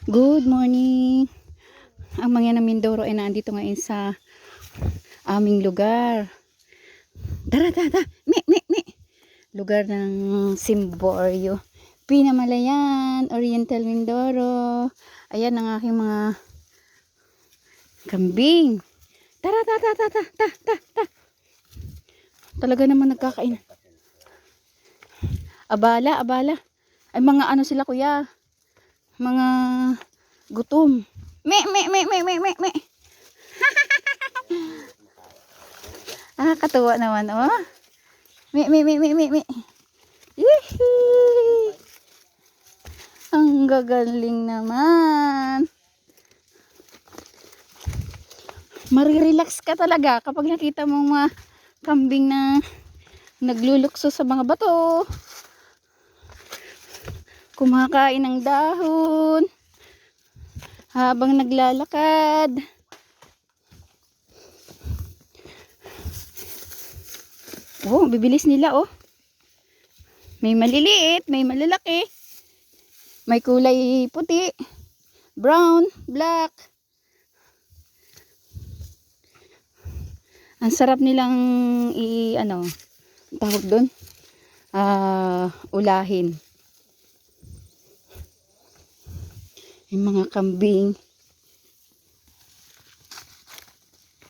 Good morning. Ang mga na Mindoro ay nandito ngayon sa aming lugar. Tara. Me. Lugar ng Simborio. Pinamalayan, Oriental Mindoro. Ayan ang aking mga kambing. Tara. Talaga naman nagkakain. Abala. Ay mga ano sila kuya. Mga gutom. Me. Katuwa naman, oh. Me. Yehey! Ang gagaling naman. Marirelax ka talaga kapag nakita mong mga kambing na naglulukso sa mga bato. Kumakain ng dahon habang naglalakad. Oh, bibilis nila, oh. May maliliit, may malalaki. May kulay puti, brown, black. Ang sarap nilang tawag doon? Ulahin. Yung mga kambing.